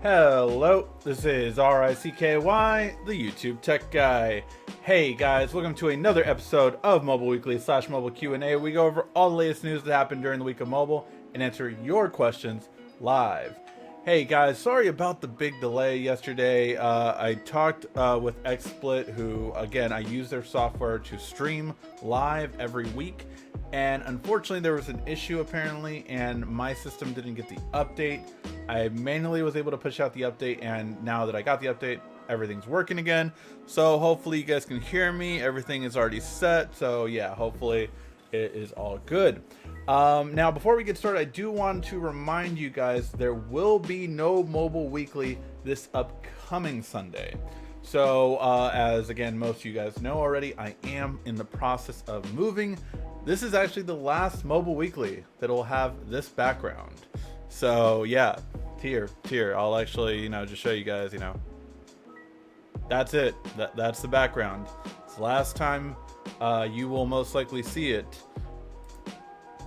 Hello, this is RICKY, the YouTube Tech Guy. Hey guys, welcome to another episode of Mobile Weekly / Mobile Q&A. We go over all the latest news that happened during the week of mobile and answer your questions live. Hey guys, sorry about the big delay yesterday. I talked with XSplit, who, again, I use their software to stream live every week. And unfortunately, there was an issue apparently, and my system didn't get the update. I manually was able to push out the update, and now that I got the update, everything's working again. So hopefully you guys can hear me. Everything is already set. So yeah, hopefully it is all good. Now, before we get started, I do want to remind you guys there will be no Mobile Weekly this upcoming Sunday. So as again, most of you guys know already, I am in the process of moving. This is actually the last Mobile Weekly that will have this background. So yeah, here, I'll actually, just show you guys, that's it. That's the background. It's the last time you will most likely see it.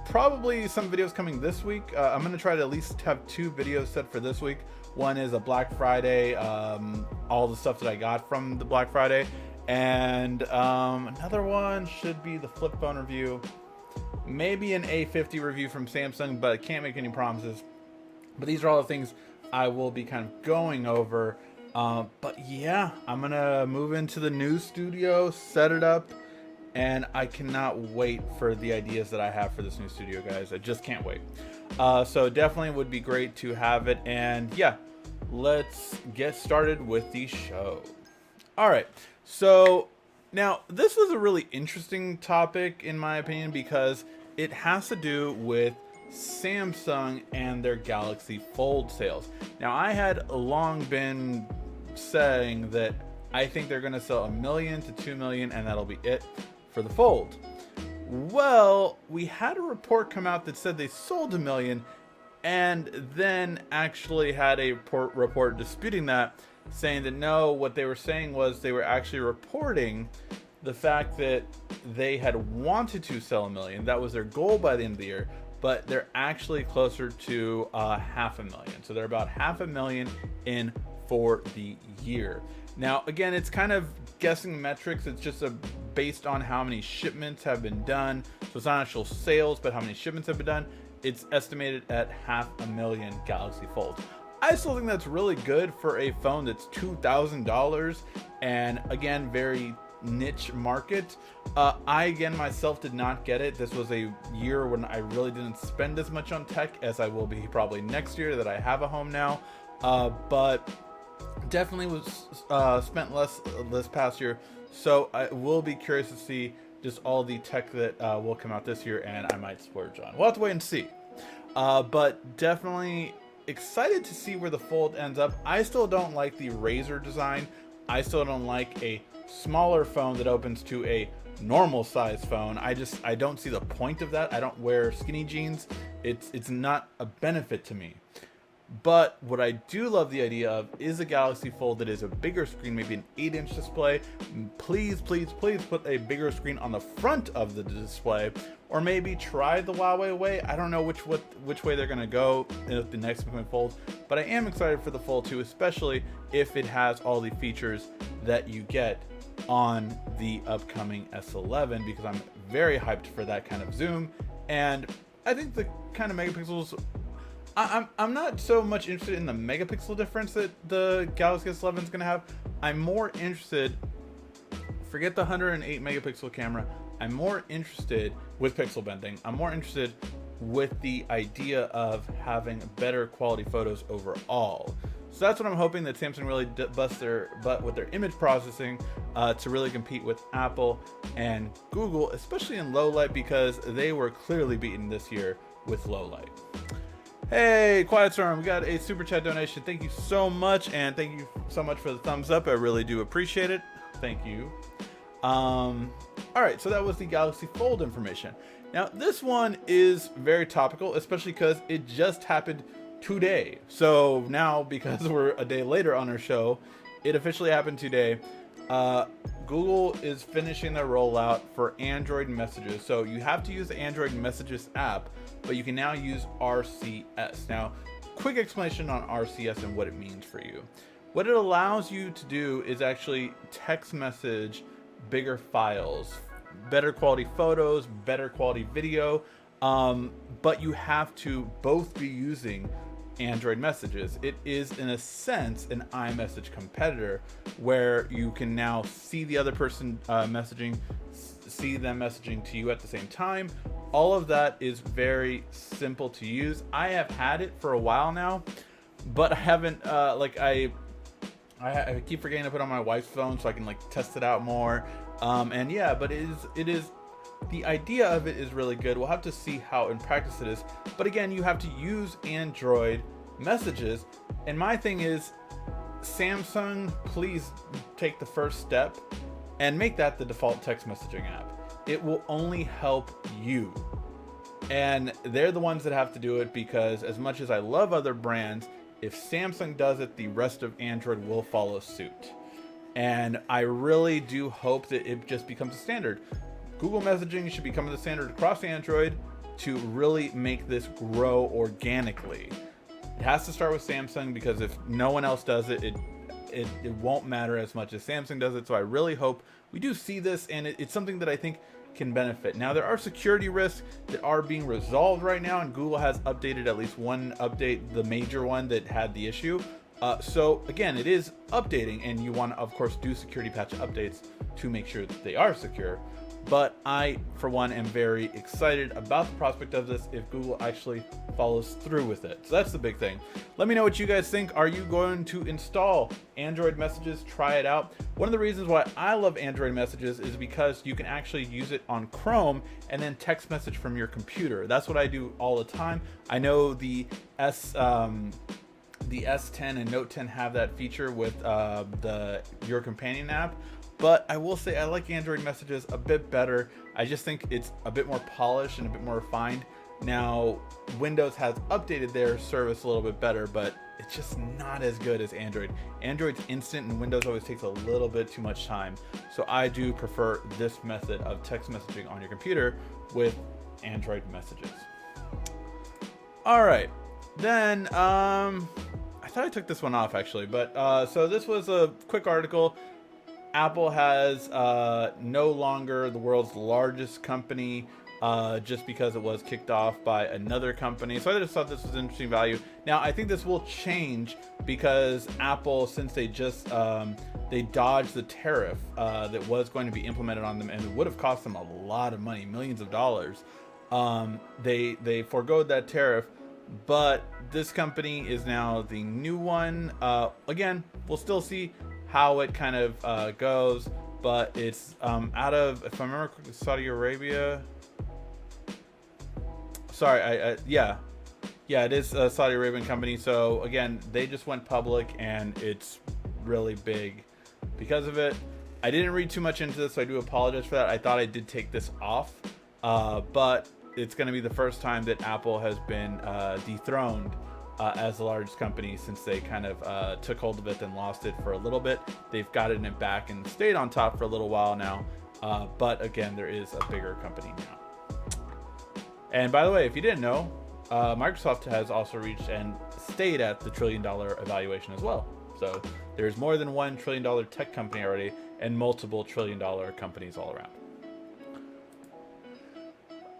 Probably some videos coming this week. I'm going to try to at least have 2 videos set for this week. One is a Black Friday, all the stuff that I got from the Black Friday. And another one should be the flip phone review. Maybe an A50 review from Samsung, but I can't make any promises. But these are all the things I will be kind of going over. But yeah, I'm going to move into the new studio, set it up. And I cannot wait for the ideas that I have for this new studio, guys. I just can't wait. So definitely would be great to have it. And yeah, let's get started with the show. All right. So now this was a really interesting topic in my opinion because it has to do with Samsung and their Galaxy Fold sales. Now, I had long been saying that I think they're going to sell 1 million to 2 million and that'll be it for the Fold. Well, we had a report come out that said they sold 1 million and then actually had a report disputing that, saying that no, what they were saying was they were actually reporting the fact that they had wanted to sell 1 million. That was their goal by the end of the year, but they're actually closer to 500,000. So they're about 500,000 in for the year. Now, again, it's kind of guessing metrics. It's just based on how many shipments have been done. So it's not actual sales, but how many shipments have been done. It's estimated at 500,000 Galaxy Folds. I still think that's really good for a phone that's $2,000 and again, very niche market. I again myself did not get it. This was a year when I really didn't spend as much on tech as I will be probably next year that I have a home now. But definitely was spent less this past year. So I will be curious to see just all the tech that will come out this year and I might splurge on. We'll have to wait and see. But definitely excited to see where the Fold ends up. I still don't like the Razr design. I still don't like a smaller phone that opens to a normal size phone. I don't see the point of that. I don't wear skinny jeans. It's not a benefit to me. But what I do love the idea of is a Galaxy Fold that is a bigger screen, maybe an 8-inch display. Please put a bigger screen on the front of the display, or maybe try the Huawei way. I don't know which way they're gonna go in the next Fold, but I am excited for the Fold 2, especially if it has all the features that you get on the upcoming S11, because I'm very hyped for that kind of zoom. And I think the kind of megapixels, I'm not so much interested in the megapixel difference that the Galaxy S11 is going to have. I'm more interested, forget the 108 megapixel camera, I'm more interested with pixel bending. I'm more interested with the idea of having better quality photos overall. So that's what I'm hoping, that Samsung really busts their butt with their image processing to really compete with Apple and Google, especially in low light, because they were clearly beaten this year with low light. Hey, Quiet Storm, we got a super chat donation. Thank you so much, and thank you so much for the thumbs up. I really do appreciate it. Thank you. All right, so that was the Galaxy Fold information. Now, this one is very topical, especially because it just happened today. So now, because we're a day later on our show, it officially happened today. Google is finishing their rollout for Android messages. So you have to use the Android messages app, but you can now use RCS. Now, quick explanation on RCS and what it means for you. What it allows you to do is actually text message bigger files, better quality photos, better quality video, but you have to both be using Android messages. It is, in a sense, an iMessage competitor where you can now see the other person messaging, see them messaging to you at the same time. All of that is very simple to use. I have had it for a while now, but I haven't, I keep forgetting to put it on my wife's phone so I can test it out more. And yeah, but it is, the idea of it is really good. We'll have to see how in practice it is. But again, you have to use Android messages. And my thing is, Samsung, please take the first step and make that the default text messaging app. It will only help you. And they're the ones that have to do it, because as much as I love other brands, if Samsung does it, the rest of Android will follow suit. And I really do hope that it just becomes a standard. Google messaging should become the standard across Android to really make this grow organically. It has to start with Samsung, because if no one else does it, it won't matter as much as Samsung does it. So I really hope we do see this, and it's something that I think can benefit. Now, there are security risks that are being resolved right now, and Google has updated at least one update, the major one that had the issue. So again, it is updating, and you want to, of course, do security patch updates to make sure that they are secure. But I, for one, am very excited about the prospect of this if Google actually follows through with it. So that's the big thing. Let me know what you guys think. Are you going to install Android messages? Try it out. One of the reasons why I love Android messages is because you can actually use it on Chrome and then text message from your computer. That's what I do all the time. I know the S10 and Note 10 have that feature with your companion app. But I will say I like Android messages a bit better. I just think it's a bit more polished and a bit more refined. Now, Windows has updated their service a little bit better, but it's just not as good as Android. Android's instant, and Windows always takes a little bit too much time. So I do prefer this method of text messaging on your computer with Android messages. All right, then I thought I took this one off actually, but so this was a quick article. Apple has no longer the world's largest company just because it was kicked off by another company. So I just thought this was interesting value. Now, I think this will change because Apple, since they just they dodged the tariff that was going to be implemented on them, and it would have cost them a lot of money, millions of dollars. They forgoed that tariff, but this company is now the new one. Again, we'll still see how it kind of goes, but it's out of, if I remember correctly, Saudi Arabia. Sorry, yeah, it is a Saudi Arabian company. So again, they just went public, and it's really big because of it. I didn't read too much into this, so I do apologize for that. I thought I did take this off, but it's going to be the first time that Apple has been dethroned as the largest company since they kind of took hold of it and lost it for a little bit. They've gotten it back and stayed on top for a little while now. But again, there is a bigger company now. And by the way, if you didn't know, Microsoft has also reached and stayed at the $1 trillion evaluation as well. So there's more than $1 trillion tech company already, and multiple $1 trillion companies all around.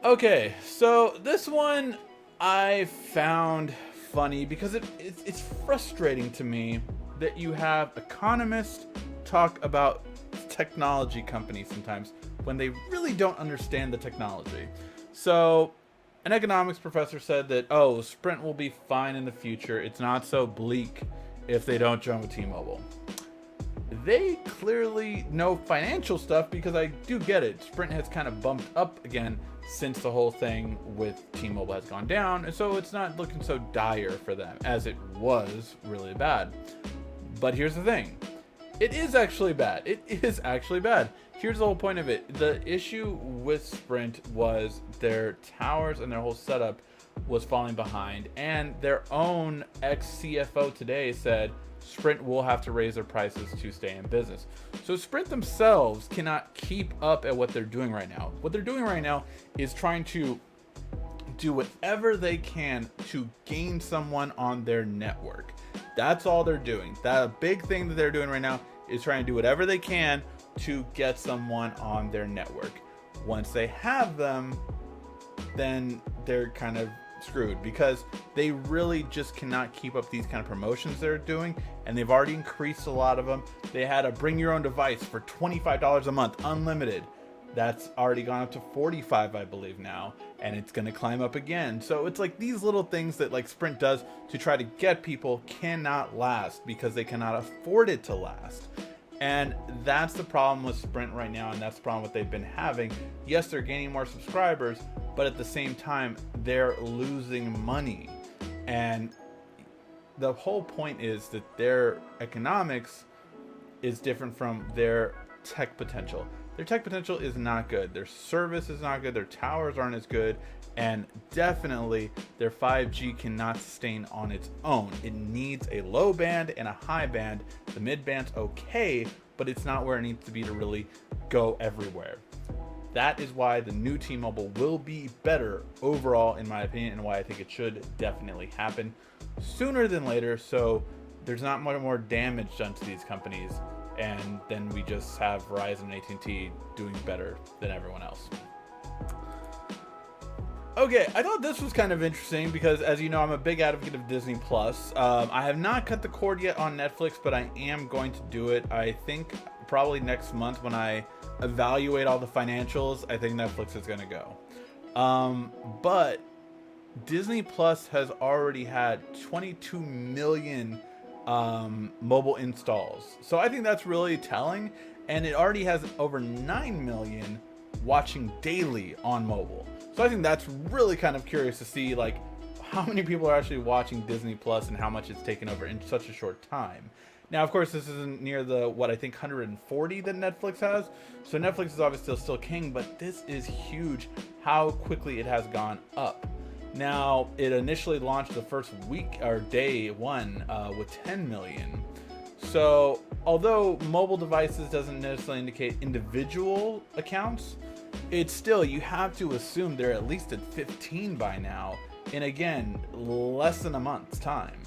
Okay, so this one I found funny because it's frustrating to me that you have economists talk about technology companies sometimes when they really don't understand the technology. So an economics professor said that, oh, Sprint will be fine in the future. It's not so bleak if they don't join with T-Mobile. They clearly know financial stuff, because I do get it. Sprint has kind of bumped up again since the whole thing with T-Mobile has gone down, and so it's not looking so dire for them as it was really bad. But here's the thing. It is actually bad. It is actually bad. Here's the whole point of it. The issue with Sprint was their towers and their whole setup was falling behind, and their own ex-CFO today said Sprint will have to raise their prices to stay in business. So Sprint themselves cannot keep up at what they're doing right now. What they're doing right now is trying to do whatever they can to gain someone on their network. That's all they're doing. The big thing that they're doing right now is trying to do whatever they can to get someone on their network. Once they have them, then they're kind of screwed, because they really just cannot keep up these kind of promotions they're doing, and they've already increased a lot of them. They had a bring your own device for $25 a month, unlimited. That's already gone up to $45, I believe now, and it's going to climb up again. So it's like these little things that like Sprint does to try to get people cannot last, because they cannot afford it to last. And that's the problem with Sprint right now, and that's the problem what they've been having. Yes, they're gaining more subscribers, but at the same time, they're losing money. And the whole point is that their economics is different from their tech potential. Their tech potential is not good. Their service is not good. Their towers aren't as good. And definitely their 5G cannot sustain on its own. It needs a low band and a high band. The mid band's okay, but it's not where it needs to be to really go everywhere. That is why the new T-Mobile will be better overall, in my opinion, and why I think it should definitely happen sooner than later, so there's not much more damage done to these companies, and then we just have Verizon and AT&T doing better than everyone else. Okay, I thought this was kind of interesting because, as you know, I'm a big advocate of Disney Plus. I have not cut the cord yet on Netflix, but I am going to do it. I think probably next month when I evaluate all the financials, I think Netflix is going to go. But Disney Plus has already had 22 million mobile installs. So I think that's really telling. And it already has over 9 million watching daily on mobile. So I think that's really kind of curious to see, like, how many people are actually watching Disney Plus and how much it's taken over in such a short time. Now, of course, this isn't near the, what I think, 140 that Netflix has. So Netflix is obviously still king, but this is huge how quickly it has gone up. Now, it initially launched the first week or day one with 10 million. So although mobile devices doesn't necessarily indicate individual accounts, it's still, you have to assume they're at least at 15 by now, in again, less than a month's time.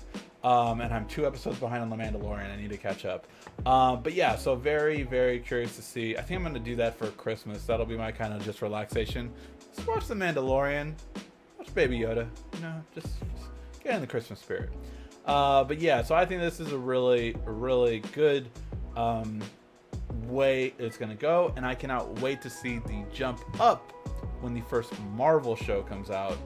And I'm 2 episodes behind on The Mandalorian. I need to catch up. But yeah, so very, very curious to see. I think I'm going to do that for Christmas. That'll be my kind of just relaxation. Just watch The Mandalorian. Watch Baby Yoda. You know, just get in the Christmas spirit. But yeah, so I think this is a really, really good way it's going to go. And I cannot wait to see the jump up when the first Marvel show comes out.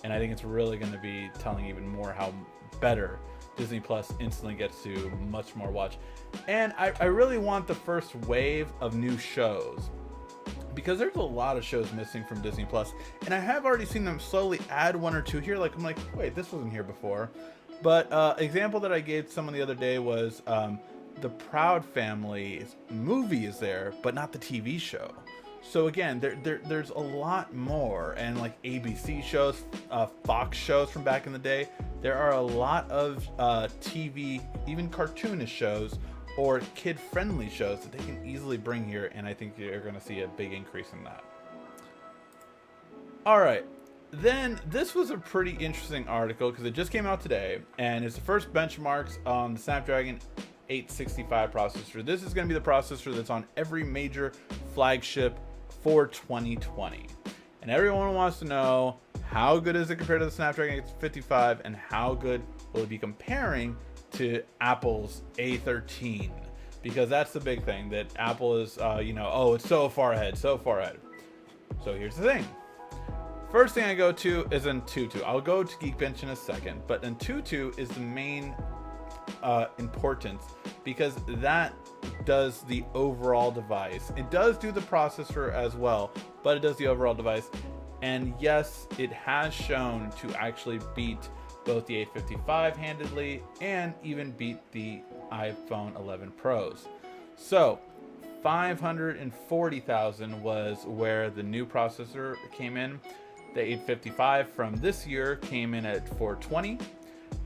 And I think it's really going to be telling even more how better Disney Plus instantly gets to much more watch. And I really want the first wave of new shows, because there's a lot of shows missing from Disney Plus, and I have already seen them slowly add 1 or 2 here. Like, I'm like, wait, this wasn't here before. But example that I gave someone the other day was the Proud Family movie is there, but not the TV show. So again, there's a lot more, and like ABC shows, Fox shows from back in the day. There are a lot of TV, even cartoonish shows or kid-friendly shows that they can easily bring here, and I think you're going to see a big increase in that. All right, then this was a pretty interesting article because it just came out today, and it's the first benchmarks on the Snapdragon 865 processor. This is going to be the processor that's on every major flagship for 2020. And everyone wants to know, how good is it compared to the Snapdragon 855, and how good will it be comparing to Apple's A13? Because that's the big thing, that Apple is, oh, it's so far ahead, so far ahead. So here's the thing. First thing I go to is Antutu. I'll go to Geekbench in a second, but Antutu is the main importance, because that does the overall device. It does do the processor as well, but it does the overall device. And yes, it has shown to actually beat both the 855 handedly and even beat the iPhone 11 Pros. So 540,000 was where the new processor came in. The 855 from this year came in at 420,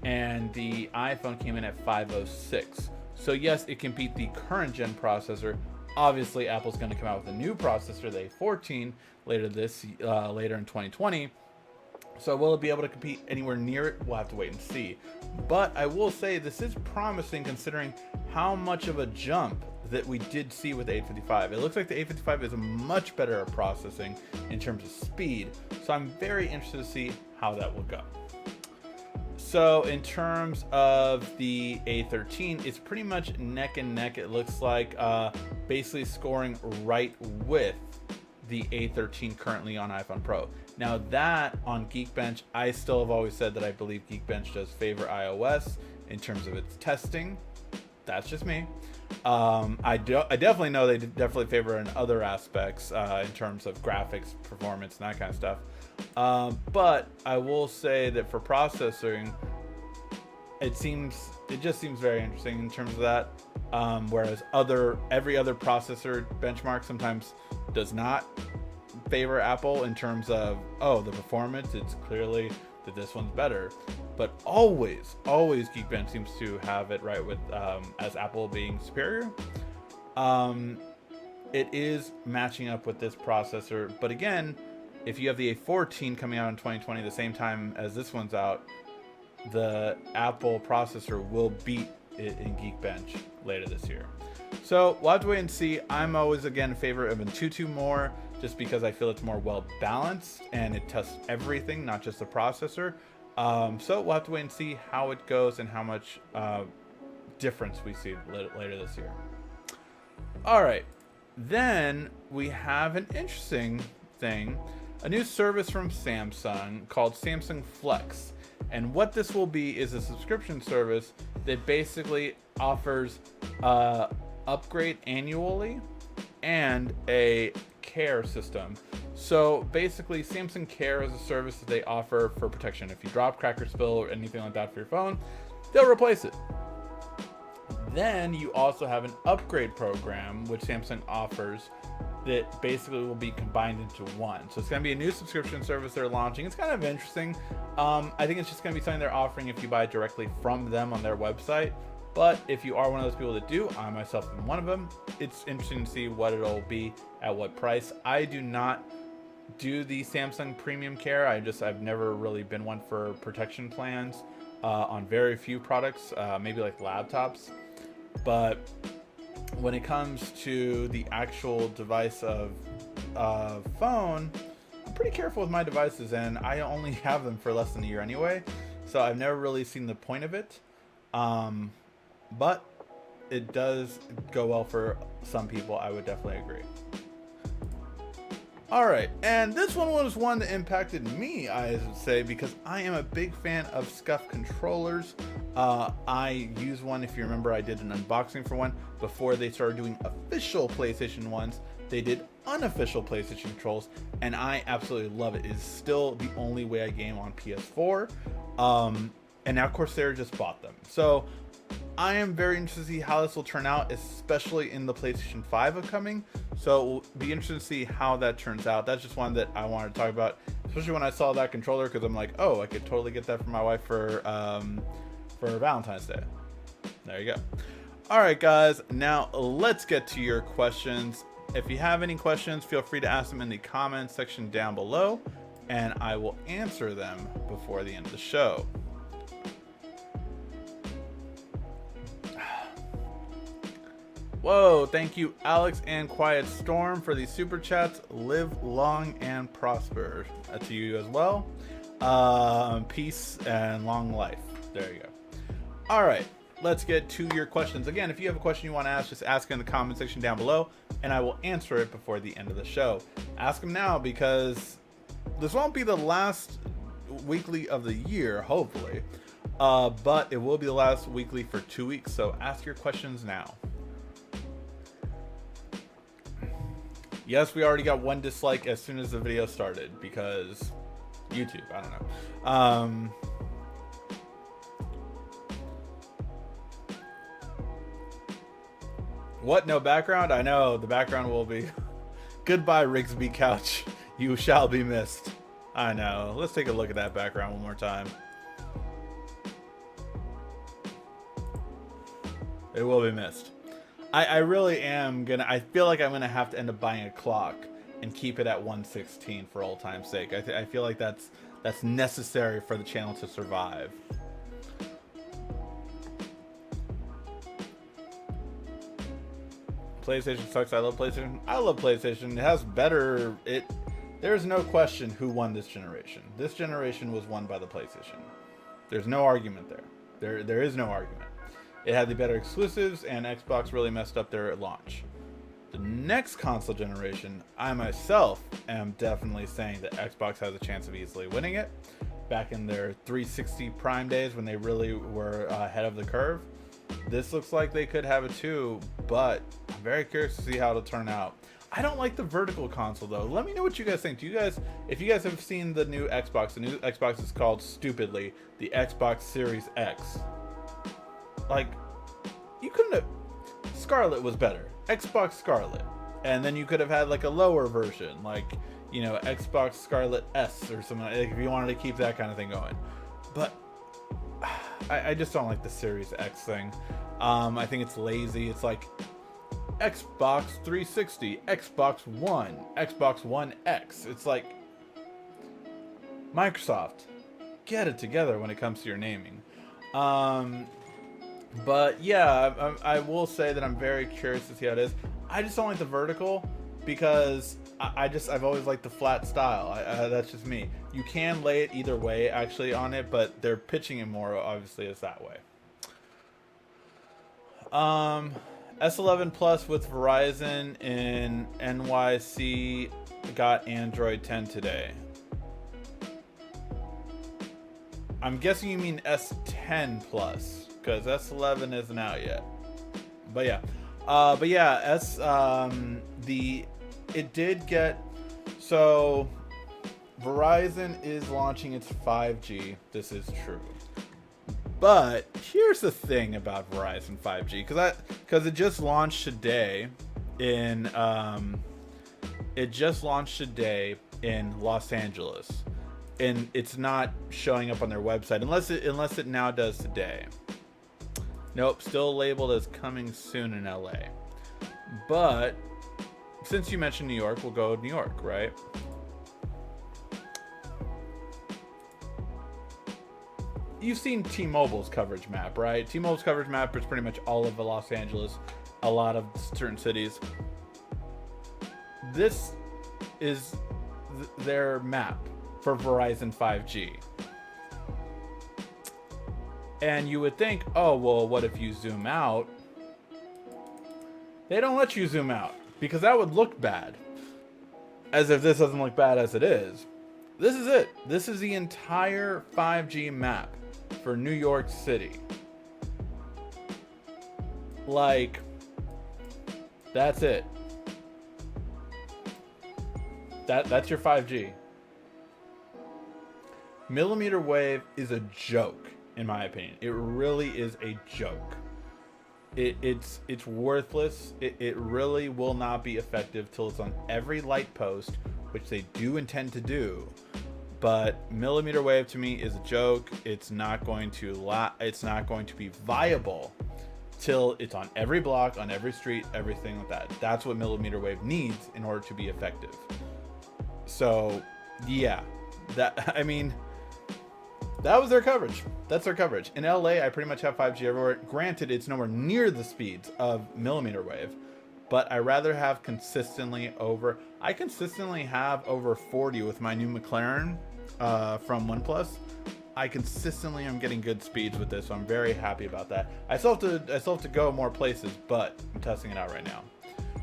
and the iPhone came in at 506. So yes, it can beat the current gen processor. Obviously, Apple's going to come out with a new processor, the A14, later in 2020. So will it be able to compete anywhere near it? We'll have to wait and see. But I will say this is promising considering how much of a jump that we did see with the 855. It looks like the 855 is much better at processing in terms of speed. So I'm very interested to see how that will go. So in terms of the A13, it's pretty much neck and neck. It looks like basically scoring right with the A13 currently on iPhone Pro. Now that on Geekbench, I still have always said that I believe Geekbench does favor iOS in terms of its testing. That's just me. I definitely know they definitely favor in other aspects in terms of graphics, performance, and that kind of stuff. But I will say that for processing, it just seems very interesting in terms of that. Whereas every other processor benchmark sometimes does not favor Apple in terms of, oh, the performance, it's clearly that this one's better. But always Geekbench seems to have it right with as Apple being superior. It is matching up with this processor, but again, if you have the A14 coming out in 2020 the same time as this one's out, the Apple processor will beat it in Geekbench later this year. So we'll have to wait and see. I'm always again in favor of Antutu more, just because I feel it's more well balanced and it tests everything, not just the processor. So we'll have to wait and see how it goes and how much difference we see later this year. All right, then we have an interesting thing, a new service from Samsung called Samsung Flex. And what this will be is a subscription service that basically offers upgrade annually and a care system. So basically Samsung Care is a service that they offer for protection. If you drop, crack, or spill or anything like that for your phone, they'll replace it. Then you also have an upgrade program which Samsung offers that basically will be combined into one. So it's going to be a new subscription service they're launching. It's kind of interesting. I think it's just going to be something they're offering if you buy directly from them on their website. But if you are one of those people that do, I myself am one of them, it's interesting to see what it'll be at what price. I do not do the Samsung Premium Care. I've never really been one for protection plans on very few products, maybe like laptops. But when it comes to the actual device of phone, I'm pretty careful with my devices, and I only have them for less than a year anyway, so I've never really seen the point of it. But it does go well for some people, I would definitely agree. All right, and this one was one that impacted me, I would say, because I am a big fan of Scuf controllers. I use one, if you remember, I did an unboxing for one before they started doing official PlayStation ones. They did unofficial PlayStation controls, and I absolutely love it. It is still the only way I game on PS4. And now Corsair just bought them. So I am very interested to see how this will turn out, especially in the PlayStation 5 upcoming. So it will be interesting to see how that turns out. That's just one that I wanted to talk about, especially when I saw that controller, because I'm like, oh, I could totally get that for my wife for Valentine's Day. There you go. All right, guys, now let's get to your questions. If you have any questions, feel free to ask them in the comments section down below, and I will answer them before the end of the show. Whoa, thank you, Alex and Quiet Storm, for these super chats. Live long and prosper. To you as well. Peace and long life. There you go. All right, let's get to your questions. Again, if you have a question you want to ask, just ask in the comment section down below, and I will answer it before the end of the show. Ask them now, because this won't be the last weekly of the year, hopefully, but it will be the last weekly for 2 weeks, so ask your questions now. Yes, we already got one dislike as soon as the video started, because YouTube, I don't know. What, no background? I know, the background will be... Goodbye, Rigsby Couch. You shall be missed. I know. Let's take a look at that background one more time. It will be missed. I really am gonna... I feel like I'm gonna have to end up buying a clock and keep it at 1:16 for old time's sake. I feel like that's that's necessary for the channel to survive. PlayStation sucks. I love PlayStation. I love PlayStation. It has better... There's no question who won this generation. This generation was won by the PlayStation. There's no argument there. There is no argument. It had the better exclusives, and Xbox really messed up their launch. The next console generation, I myself am definitely saying that Xbox has a chance of easily winning it. Back in their 360 Prime days when they really were ahead of the curve. This looks like they could have it too, but I'm very curious to see how it'll turn out. I don't like the vertical console though. Let me know what you guys think. If you guys have seen the new Xbox is called stupidly the Xbox Series X. Like, you couldn't have... Scarlet was better. Xbox Scarlet. And then you could have had like a lower version, like, you know, Xbox Scarlet S or something, like, if you wanted to keep that kind of thing going. But I just don't like the Series X thing. I think it's lazy. It's like Xbox 360, Xbox One, Xbox One X. It's like, Microsoft, get it together when it comes to your naming. But yeah, I will say that I'm very curious to see how it is. I just don't like the vertical because I've always liked the flat style. That's just me. You can lay it either way actually on it, but they're pitching it more obviously as that way. S11 Plus with Verizon in NYC got Android 10 today. I'm guessing you mean S10 Plus, because S11 isn't out yet. But yeah, it did get, so Verizon is launching its 5G. This is true. But here's the thing about Verizon 5G, because it just launched today in Los Angeles, and it's not showing up on their website unless it now does today. Nope, still labeled as coming soon in LA. But since you mentioned New York, we'll go to New York, right? You've seen T-Mobile's coverage map, right? T-Mobile's coverage map is pretty much all of Los Angeles, a lot of certain cities. This is their map for Verizon 5G. And you would think, oh, well, what if you zoom out? They don't let you zoom out because that would look bad. As if this doesn't look bad as it is. This is it. This is the entire 5G map for New York City. Like, that's it. That's your 5G. Millimeter wave is a joke, in my opinion. It really is a joke. It's worthless. It really will not be effective till it's on every light post, which they do intend to do. But millimeter wave to me is a joke. It's not going to be viable till it's on every block, on every street, everything like that. That's what millimeter wave needs in order to be effective. So yeah, that was their coverage. That's their coverage. In LA, I pretty much have 5G everywhere. Granted, it's nowhere near the speeds of millimeter wave, but I rather have consistently over 40 with my new McLaren from OnePlus. I consistently am getting good speeds with this, so I'm very happy about that. I still have to go more places, but I'm testing it out right now.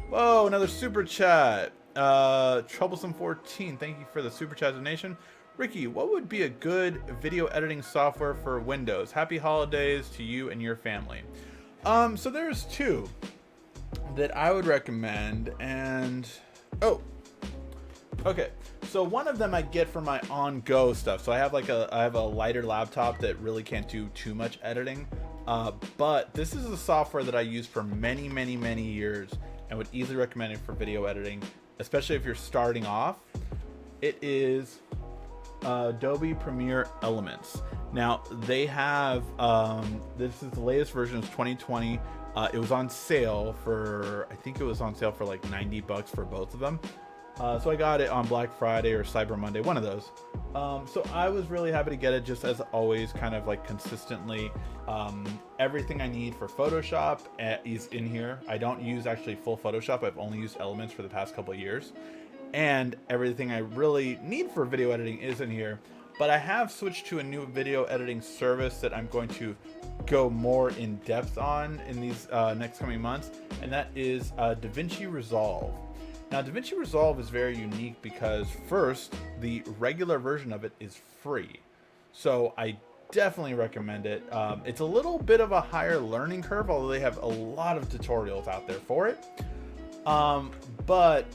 Whoa, another super chat. Troublesome 14, thank you for the super chat donation. Ricky, what would be a good video editing software for Windows? Happy holidays to you and your family. So there's two that I would recommend, and okay. So one of them I get for my on-go stuff. So I have a lighter laptop that really can't do too much editing. But this is a software that I used for many, many, many years and would easily recommend it for video editing, especially if you're starting off. It is Adobe Premiere Elements. Now they have this is the latest version of 2020. It was on sale for, I think it was on sale for like $90 for both of them. So I got it on Black Friday or Cyber Monday, one of those. So I was really happy to get it, just as always, kind of like consistently. Everything I need for Photoshop is in here. I don't use actually full Photoshop. I've only used Elements for the past couple of years. And everything I really need for video editing is in here. But I have switched to a new video editing service that I'm going to go more in depth on in these next coming months. And that is DaVinci Resolve. Now, DaVinci Resolve is very unique because, first, the regular version of it is free. So I definitely recommend it. It's a little bit of a higher learning curve, although they have a lot of tutorials out there for it. But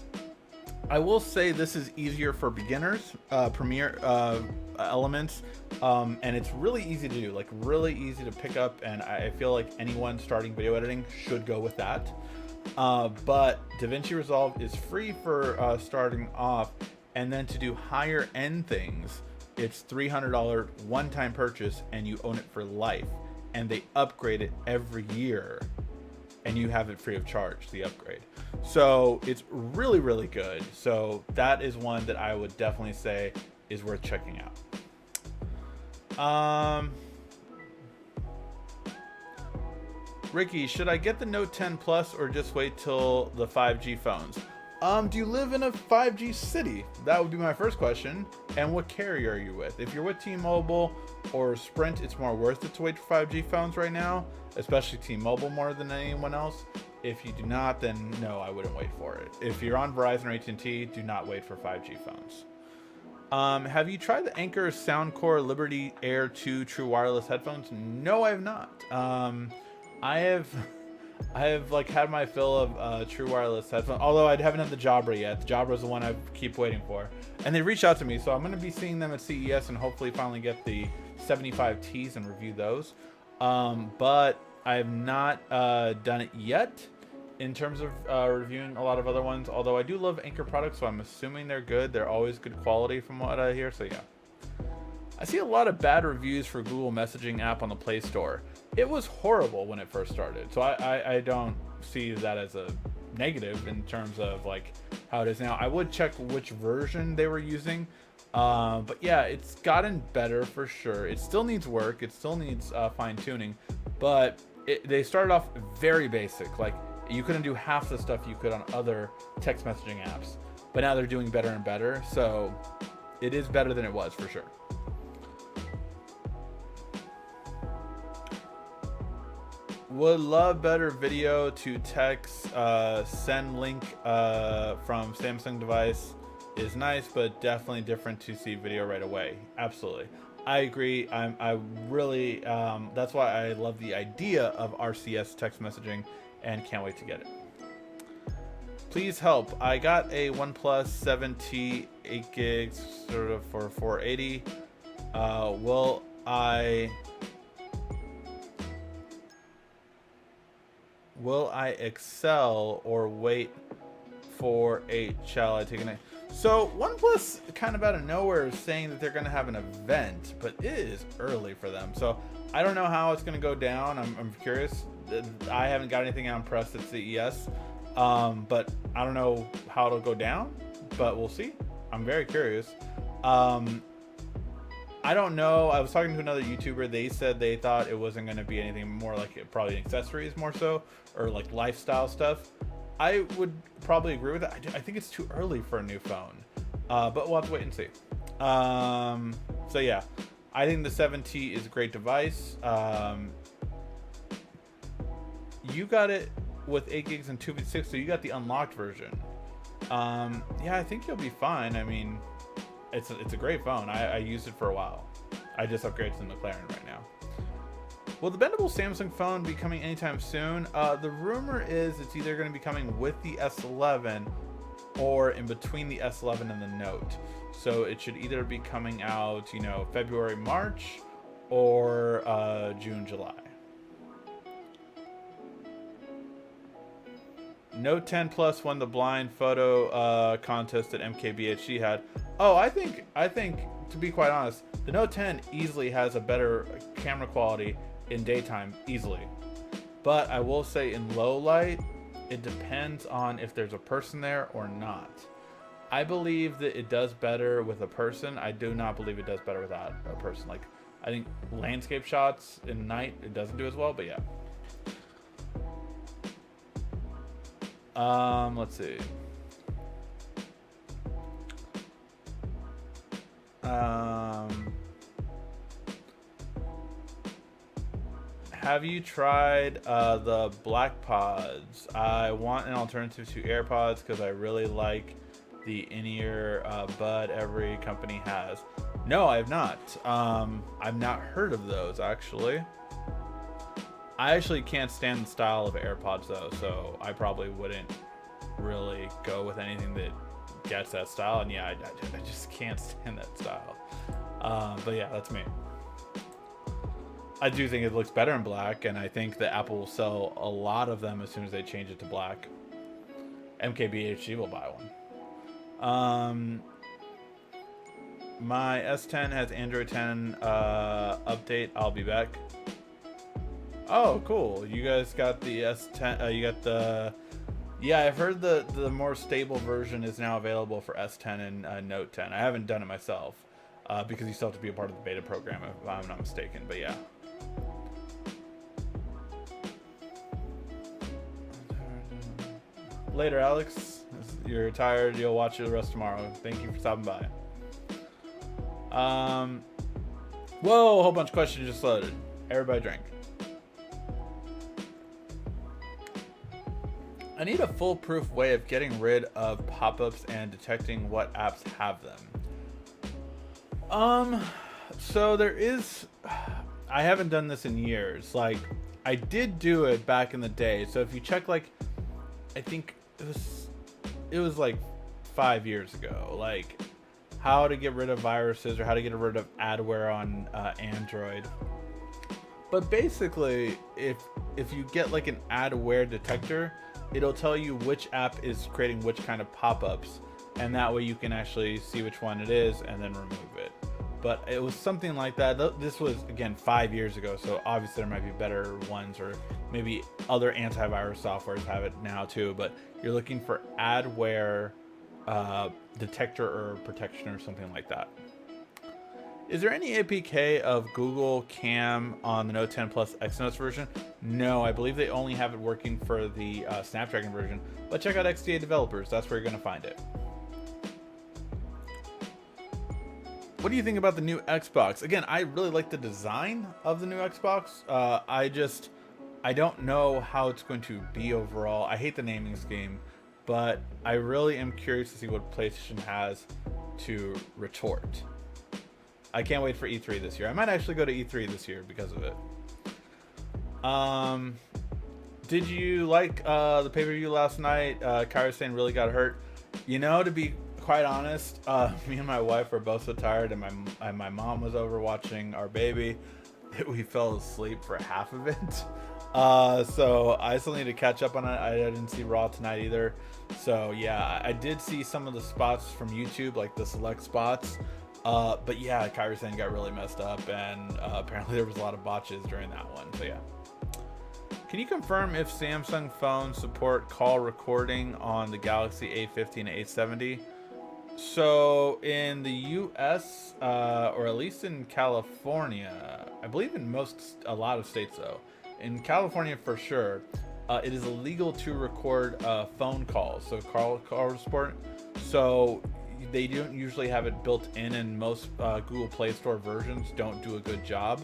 I will say this is easier for beginners, Premiere Elements, and it's really easy to do, like really easy to pick up, and I feel like anyone starting video editing should go with that. But DaVinci Resolve is free for starting off, and then to do higher end things, it's $300 one-time purchase, and you own it for life. And they upgrade it every year, and you have it free of charge, the upgrade. So it's really, really good. So that is one that I would definitely say is worth checking out. Ricky, should I get the Note 10 Plus or just wait till the 5G phones? Do you live in a 5G city? That would be my first question. And what carrier are you with? If you're with T-Mobile or Sprint, it's more worth it to wait for 5G phones right now, especially T-Mobile more than anyone else. If you do not, then no, I wouldn't wait for it. If you're on Verizon or AT&T, do not wait for 5G phones. Have you tried the Anker Soundcore Liberty Air 2 True Wireless headphones? No, I have not. I have like had my fill of True Wireless headphones, although I haven't had the Jabra yet. The Jabra is the one I keep waiting for, and they reached out to me, so I'm going to be seeing them at CES and hopefully finally get the 75Ts and review those. But I have not done it yet in terms of reviewing a lot of other ones, although I do love Anker products, so I'm assuming they're good. They're always good quality from what I hear, so yeah. I see a lot of bad reviews for Google Messaging app on the Play Store. It was horrible when it first started, so I don't see that as a negative in terms of like how it is now. I would check which version they were using, but yeah, it's gotten better for sure. It still needs work, it still needs fine-tuning, but they started off very basic. Like, you couldn't do half the stuff you could on other text messaging apps, but now they're doing better and better, so it is better than it was for sure. Would love better video to text. Send link from Samsung device is nice, but definitely different to see video right away. Absolutely, I agree. I really that's why I love the idea of RCS text messaging and can't wait to get it. Please help. I got a OnePlus 7T 8 gigs sort of for $480. Will I excel or wait for 8? Shall I take a night? So OnePlus kind of out of nowhere is saying that they're going to have an event, but it is early for them. So I don't know how it's going to go down. I'm curious. I haven't got anything on press at CES, but I don't know how it'll go down, but we'll see. I'm very curious. I don't know. I was talking to another YouTuber. They said they thought it wasn't going to be anything more like probably accessories more so, or like lifestyle stuff. I would probably agree with that. I think it's too early for a new phone, but we'll have to wait and see. So yeah, I think the 7T is a great device. You got it with 8 gigs and 256, so you got the unlocked version. Yeah, I think you'll be fine. I mean, it's a great phone. I used it for a while. I just upgraded to the McLaren right now. Will the bendable Samsung phone be coming anytime soon? The rumor is it's either going to be coming with the S11 or in between the S11 and the Note. So it should either be coming out, February, March, or June, July. Note 10 Plus won the blind photo contest that MKBHD had. Oh, I think to be quite honest, the Note 10 easily has a better camera quality in daytime, easily. But I will say in low light, it depends on if there's a person there or not. I believe that it does better with a person. I do not believe it does better without a person. Like, I think landscape shots in night, it doesn't do as well, but yeah. Let's see. Have you tried the Black Pods? I want an alternative to AirPods because I really like the in-ear bud every company has. No, I have not. I've not heard of those, actually. I actually can't stand the style of AirPods, though, so I probably wouldn't really go with anything that gets that style. And yeah, I just can't stand that style. But yeah, that's me. I do think it looks better in black, and I think that Apple will sell a lot of them as soon as they change it to black. MKBHD will buy one. My S10 has Android 10 update. I'll be back. Oh, cool. You guys got the S10. You got the... Yeah, I've heard the more stable version is now available for S10 and Note 10. I haven't done it myself because you still have to be a part of the beta program, if I'm not mistaken. But yeah. Later, Alex. You're tired. You'll watch it the rest tomorrow. Thank you for stopping by. Whoa, a whole bunch of questions just loaded. Everybody drink. I need a foolproof way of getting rid of pop-ups and detecting what apps have them. So there is... I haven't done this in years. Like, I did do it back in the day. So if you check, like, I think it was like 5 years ago. Like, how to get rid of viruses or how to get rid of adware on Android. But basically, if you get like an adware detector, it'll tell you which app is creating which kind of pop-ups, and that way you can actually see which one it is and then remove it. But it was something like that. This was, again, 5 years ago, so obviously there might be better ones, or maybe other antivirus softwares have it now too, but you're looking for adware detector or protection or something like that. Is there any APK of Google Cam on the Note 10 Plus Exynos version? No, I believe they only have it working for the Snapdragon version, but check out XDA Developers. That's where you're going to find it. What do you think about the new Xbox? Again, I really like the design of the new Xbox. I don't know how it's going to be overall. I hate the naming scheme, but I really am curious to see what PlayStation has to retort. I can't wait for E3 this year. I might actually go to E3 this year because of it. Did you like the pay-per-view last night? Kyra saying really got hurt. You know, to be quite honest, me and my wife were both so tired, and my mom was over watching our baby that we fell asleep for half of it. So I still need to catch up on it. I didn't see Raw tonight either. So yeah, I did see some of the spots from YouTube, like the select spots. But yeah, Kyrie Sen got really messed up, and apparently there was a lot of botches during that one. So yeah. Can you confirm if Samsung phones support call recording on the Galaxy A50 and A70? So in the US, or at least in California, I believe in a lot of states though, in California for sure, it is illegal to record phone calls, so call support. So they don't usually have it built in, and most Google Play Store versions don't do a good job.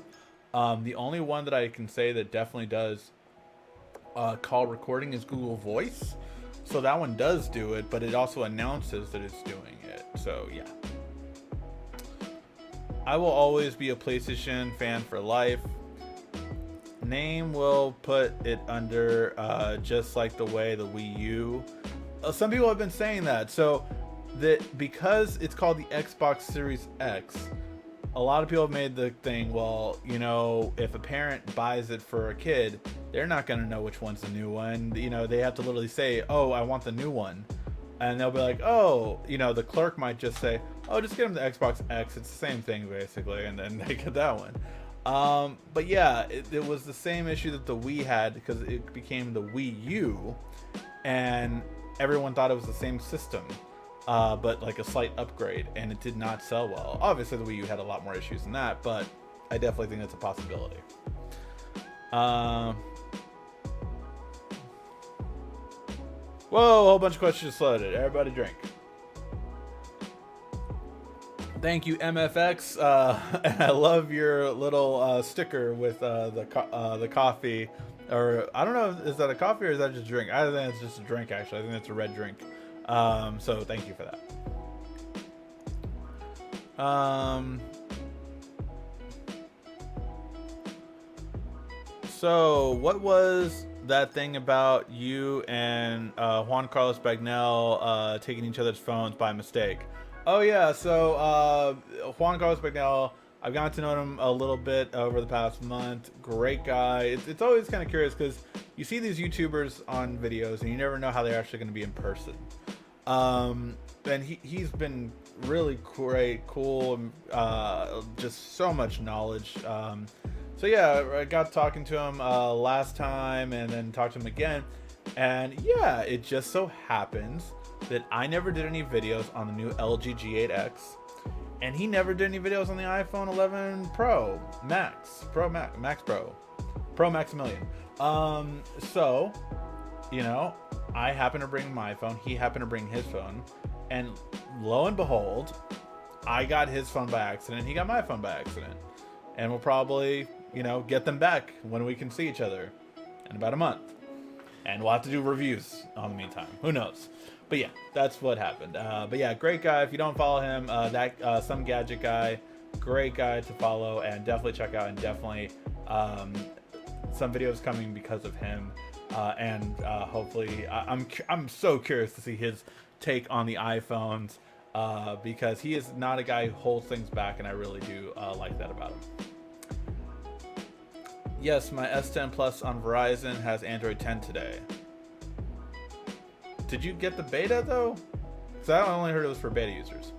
The only one that I can say that definitely does call recording is Google Voice. So that one does do it, but it also announces that it's doing it. So yeah. I will always be a PlayStation fan for life. Name will put it under just like the way the Wii U. Some people have been saying that. So that because it's called the Xbox Series X, a lot of people have made the thing, well, you know, if a parent buys it for a kid, they're not going to know which one's the new one. You know, they have to literally say, oh, I want the new one. And they'll be like, oh, you know, the clerk might just say, oh, just get them the Xbox X. It's the same thing, basically. And then they get that one. But yeah, it was the same issue that the Wii had, because it became the Wii U. And everyone thought it was the same system. but like a slight upgrade, and it did not sell well. Obviously, the Wii U had a lot more issues than that, but I definitely think that's a possibility. Whoa, a whole bunch of questions just loaded. Everybody drink. Thank you, MFX. And I love your little sticker with the coffee. Or, I don't know, is that a coffee or is that just a drink? I think it's just a drink, actually. I think it's a red drink. So thank you for that. So what was that thing about you and Juan Carlos Bagnell taking each other's phones by mistake? Oh yeah, so Juan Carlos Bagnell, I've gotten to know him a little bit over the past month. Great guy. It's always kind of curious because you see these YouTubers on videos and you never know how they're actually going to be in person. And he's been really great, cool, just so much knowledge. So yeah, I got talking to him last time and then talked to him again. And yeah, it just so happens that I never did any videos on the new LG G8X. And he never did any videos on the iPhone 11 Pro Max, Pro Maximilian. So, you know, I happen to bring my phone. He happened to bring his phone. And lo and behold, I got his phone by accident. He got my phone by accident. And we'll probably, you know, get them back when we can see each other in about a month. And we'll have to do reviews on the meantime. Who knows? But yeah, that's what happened. But yeah, great guy. If you don't follow him, Some Gadget Guy, great guy to follow and definitely check out. And definitely some videos coming because of him. And hopefully, I'm so curious to see his take on the iPhones because he is not a guy who holds things back, and I really do like that about him. Yes, my S10 Plus on Verizon has Android 10 today. Did you get the beta though? Because I only heard it was for beta users.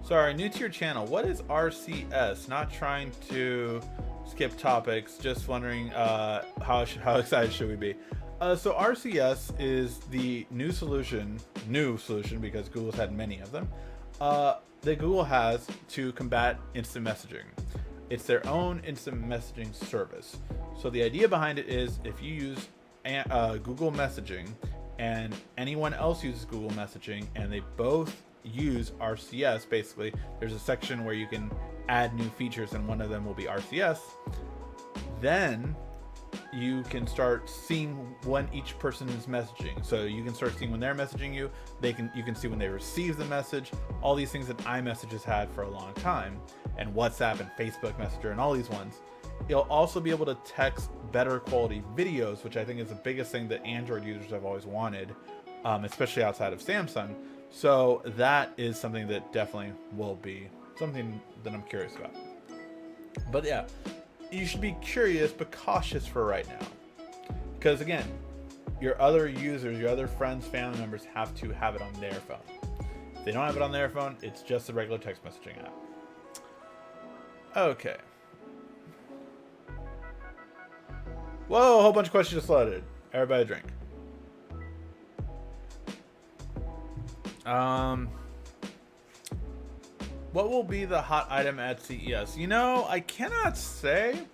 Sorry, new to your channel. What is RCS? Not trying to skip topics, just wondering how excited should we be? So RCS is the new solution because Google's had many of them, that Google has to combat instant messaging. It's their own instant messaging service. So the idea behind it is if you use Google Messaging and anyone else uses Google Messaging and they both use RCS, basically, there's a section where you can add new features and one of them will be RCS, then you can start seeing when each person is messaging. So you can start seeing when they're messaging you, you can see when they receive the message, all these things that iMessage has had for a long time, and WhatsApp and Facebook Messenger and all these ones. You'll also be able to text better quality videos, which I think is the biggest thing that Android users have always wanted, especially outside of Samsung. So that is something that definitely will be something that I'm curious about. But yeah, you should be curious but cautious for right now. Because again, your other users, your other friends, family members have to have it on their phone. If they don't have it on their phone, it's just a regular text messaging app. Okay. Whoa, a whole bunch of questions just loaded. Everybody drink. What will be the hot item at CES? You know, I cannot say.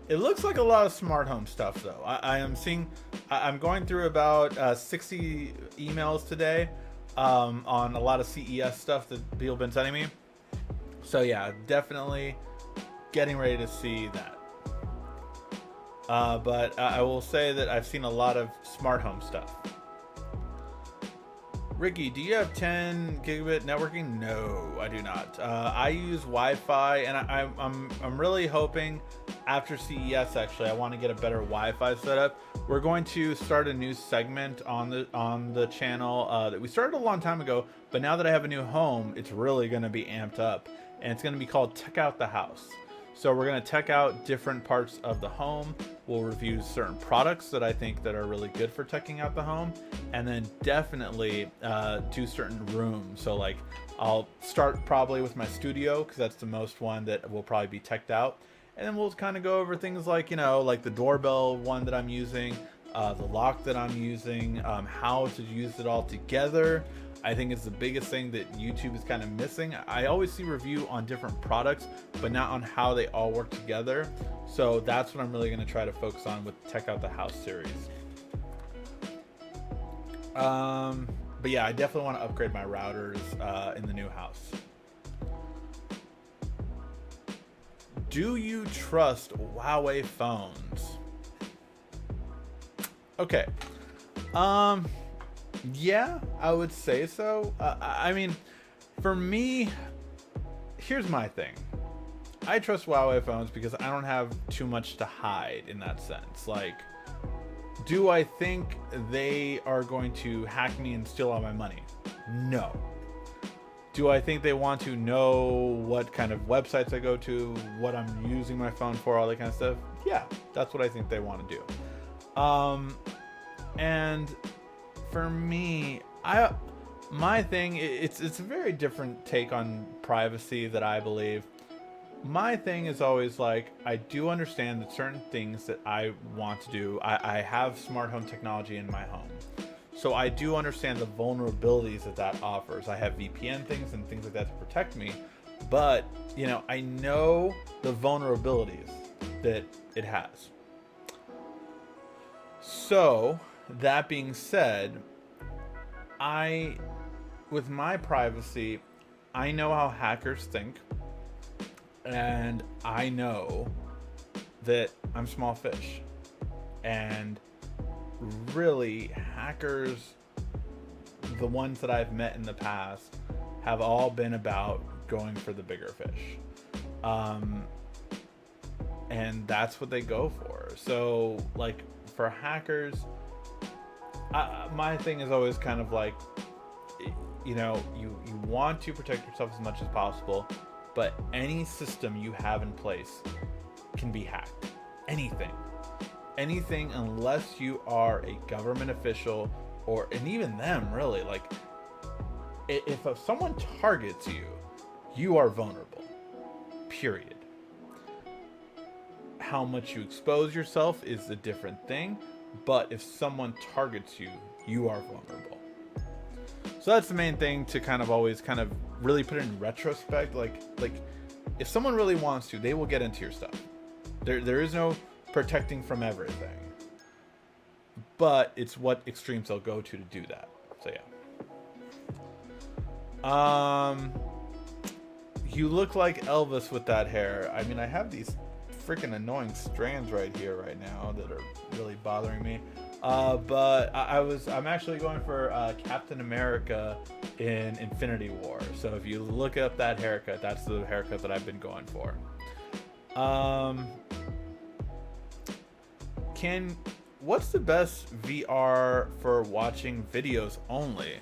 It looks like a lot of smart home stuff, though. I'm going through about 60 emails today on a lot of CES stuff that people have been sending me. So yeah, definitely getting ready to see that. But I will say that I've seen a lot of smart home stuff. Ricky, do you have 10 gigabit networking? No, I do not. I use Wi-Fi, and I'm really hoping after CES, actually, I want to get a better Wi-Fi setup. We're going to start a new segment on the channel that we started a long time ago, but now that I have a new home, it's really going to be amped up, and it's going to be called Tech Out the House. So we're going to check out different parts of the home. We'll review certain products that I think that are really good for teching out the home, and then definitely do certain rooms. So like I'll start probably with my studio because that's the most one that will probably be teched out. And then we'll kind of go over things like, you know, like the doorbell one that I'm using, the lock that I'm using, how to use it all together. I think it's the biggest thing that YouTube is kind of missing. I always see review on different products, but not on how they all work together. So that's what I'm really going to try to focus on with Tech Out the House series. But yeah, I definitely want to upgrade my routers in the new house. Do you trust Huawei phones? Okay. Yeah, I would say so. I mean, for me, here's my thing. I trust Huawei phones because I don't have too much to hide in that sense. Like, do I think they are going to hack me and steal all my money? No. Do I think they want to know what kind of websites I go to, what I'm using my phone for, all that kind of stuff? Yeah, that's what I think they want to do. And for me, my thing, it's a very different take on privacy that I believe. My thing is always like, I do understand that certain things that I want to do, I have smart home technology in my home. So I do understand the vulnerabilities that offers. I have VPN things and things like that to protect me. But, you know, I know the vulnerabilities that it has. So, that being said, with my privacy, I know how hackers think. And I know that I'm small fish. And really, hackers, the ones that I've met in the past, have all been about going for the bigger fish. And that's what they go for. So, like, for hackers, my thing is always kind of like, you know, you want to protect yourself as much as possible, but any system you have in place can be hacked. Anything, unless you are a government official, and even them, really, like, if someone targets you, you are vulnerable, period. How much you expose yourself is a different thing, but if someone targets you, you are vulnerable. So that's the main thing to kind of always kind of really put it in retrospect. Like if someone really wants to, they will get into your stuff. There is no protecting from everything, but it's what extremes they'll go to do that. So yeah. You look like Elvis with that hair. I mean, I have these freaking annoying strands right here right now that are really bothering me. But I'm actually going for Captain America in Infinity War. So if you look up that haircut, that's the haircut that I've been going for. What's the best VR for watching videos only?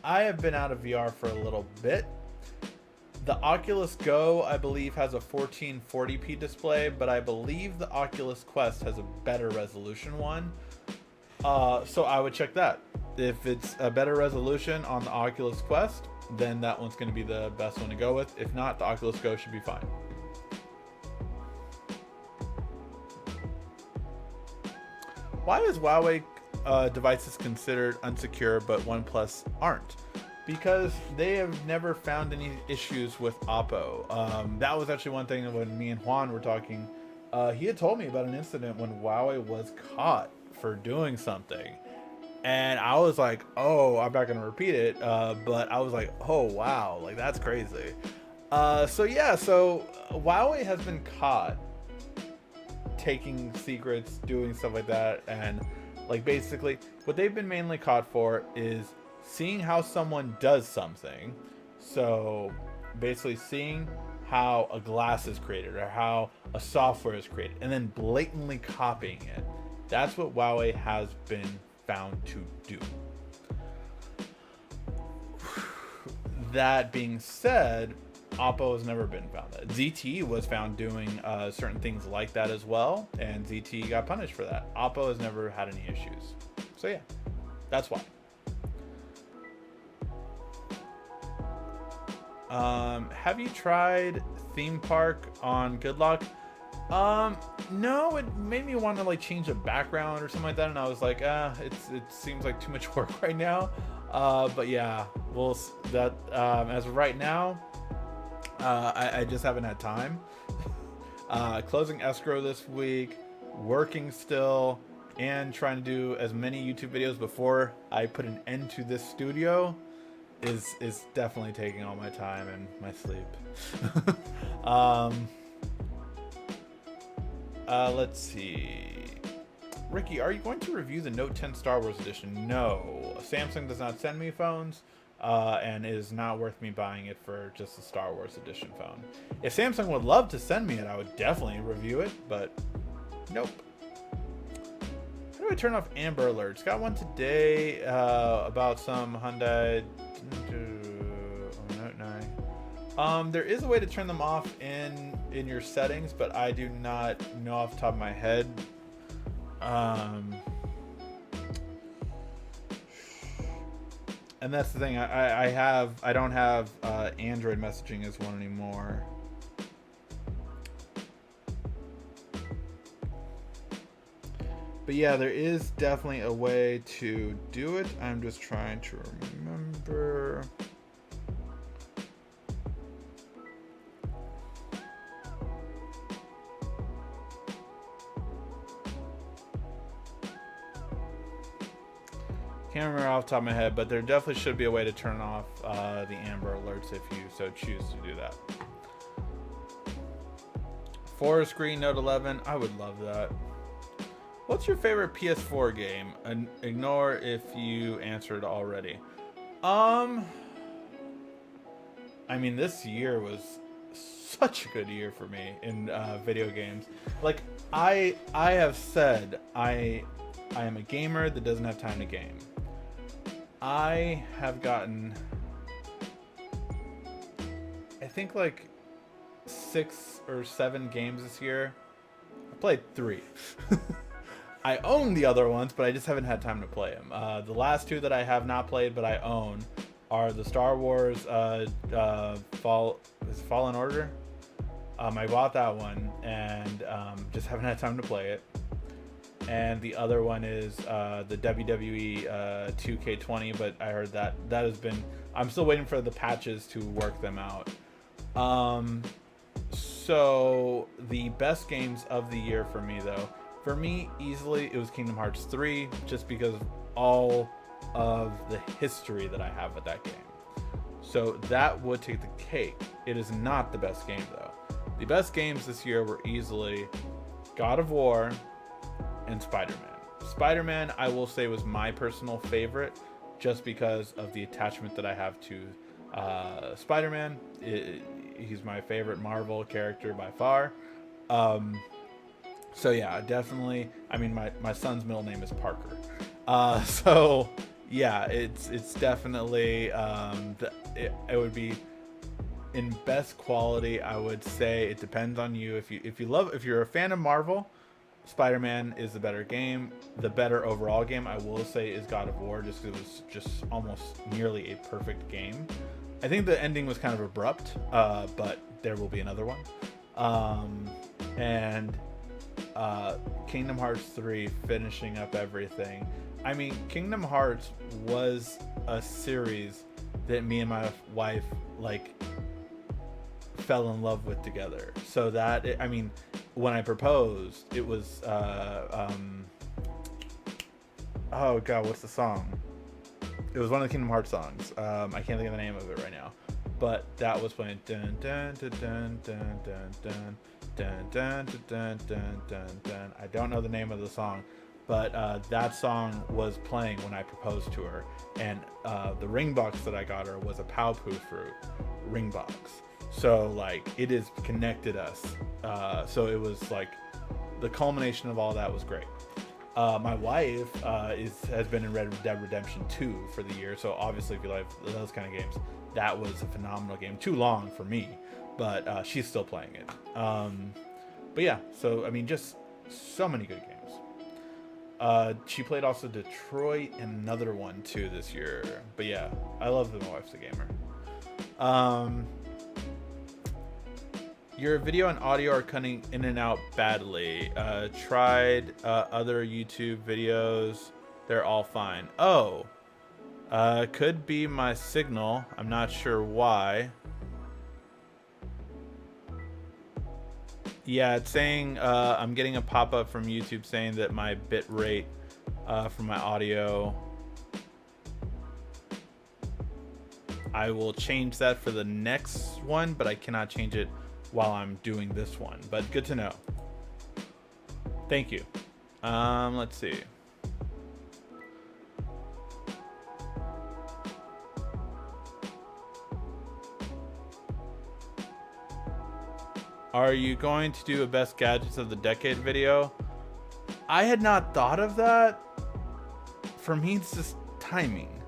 I have been out of VR for a little bit. The Oculus Go, I believe, has a 1440p display, but I believe the Oculus Quest has a better resolution one. So I would check that. If it's a better resolution on the Oculus Quest, then that one's going to be the best one to go with. If not, the Oculus Go should be fine. Why is Huawei devices considered unsecure, but OnePlus aren't? Because they have never found any issues with Oppo. That was actually one thing when me and Juan were talking. He had told me about an incident when Huawei was caught for doing something. And I was like, oh, I'm not going to repeat it. But I was like, oh, wow, like that's crazy. So Huawei has been caught taking secrets, doing stuff like that. And like basically what they've been mainly caught for is seeing how someone does something. So basically seeing how a glass is created or how a software is created and then blatantly copying it. That's what Huawei has been found to do. That being said, Oppo has never been found that. ZTE was found doing certain things like that as well, and ZTE got punished for that. Oppo has never had any issues. So yeah, that's why. Have you tried Theme Park on Good Luck? No, it made me want to like change the background or something like that, and I was like, it seems like too much work right now. But yeah, as of right now, I just haven't had time. Closing escrow this week, working still, and trying to do as many YouTube videos before I put an end to this studio is definitely taking all my time and my sleep. Let's see. Ricky, are you going to review the Note 10 Star Wars Edition? No. Samsung does not send me phones, and it is not worth me buying it for just the Star Wars Edition phone. If Samsung would love to send me it, I would definitely review it, but nope. How do I turn off Amber Alerts? Got one today about some Hyundai... there is a way to turn them off in your settings, but I do not know off the top of my head. And that's the thing. I don't have Android messaging as one anymore. But yeah, there is definitely a way to do it. I'm just trying to remember. Can't remember off the top of my head, but there definitely should be a way to turn off the Amber Alerts if you so choose to do that. Forest Green Note 11, I would love that. What's your favorite PS4 game? And ignore if you answered already. I mean, this year was such a good year for me in video games. Like I have said, I am a gamer that doesn't have time to game. I have gotten, I think like 6 or 7 games this year. I played 3. I own the other ones, but I just haven't had time to play them. The last 2 that I have not played but I own are the Star Wars Fallen Order. I bought that one and just haven't had time to play it. And the other one is the WWE 2K20, but I heard that has been... I'm still waiting for the patches to work them out. So the best games of the year for me, though, for me, easily, it was Kingdom Hearts 3, just because of all of the history that I have with that game. So that would take the cake. It is not the best game, though. The best games this year were easily God of War and Spider-Man. Spider-Man, I will say, was my personal favorite, just because of the attachment that I have to Spider-Man. He's my favorite Marvel character by far. So yeah, definitely. I mean, my son's middle name is Parker. So yeah, it's definitely it would be in best quality. I would say it depends on you. If you're a fan of Marvel, Spider-Man is the better game. The better overall game, I will say, is God of War, just because it was just almost nearly a perfect game. I think the ending was kind of abrupt, but there will be another one. And Kingdom Hearts 3 finishing up everything. I mean, Kingdom Hearts was a series that me and my wife fell in love with together. So that I mean, when I proposed, it was oh god, what's the song? It was one of the Kingdom Hearts songs. I can't think of the name of it right now, but that was playing dun dun dun dun dun dun dun dun dun dun dun dun dun. I don't know the name of the song, but that song was playing when I proposed to her, and the ring box that I got her was a Pao-Poo fruit ring box. So it has connected us. So it was the culmination of all that was great. My wife has been in Red Dead Redemption 2 for the year, so obviously if you like those kind of games, that was a phenomenal game. Too long for me, but she's still playing it. But yeah, so I mean, just so many good games. She played also Detroit and another one too this year. But yeah, I love that my wife's a gamer. Your video and audio are cutting in and out badly. Tried other YouTube videos. They're all fine. Oh. Could be my signal. I'm not sure why. Yeah, it's saying I'm getting a pop-up from YouTube saying that my bit rate for my audio. I will change that for the next one, but I cannot change it while I'm doing this one. But good to know. Thank you. Let's see. Are you going to do a best gadgets of the decade video? I had not thought of that. For me, it's just timing.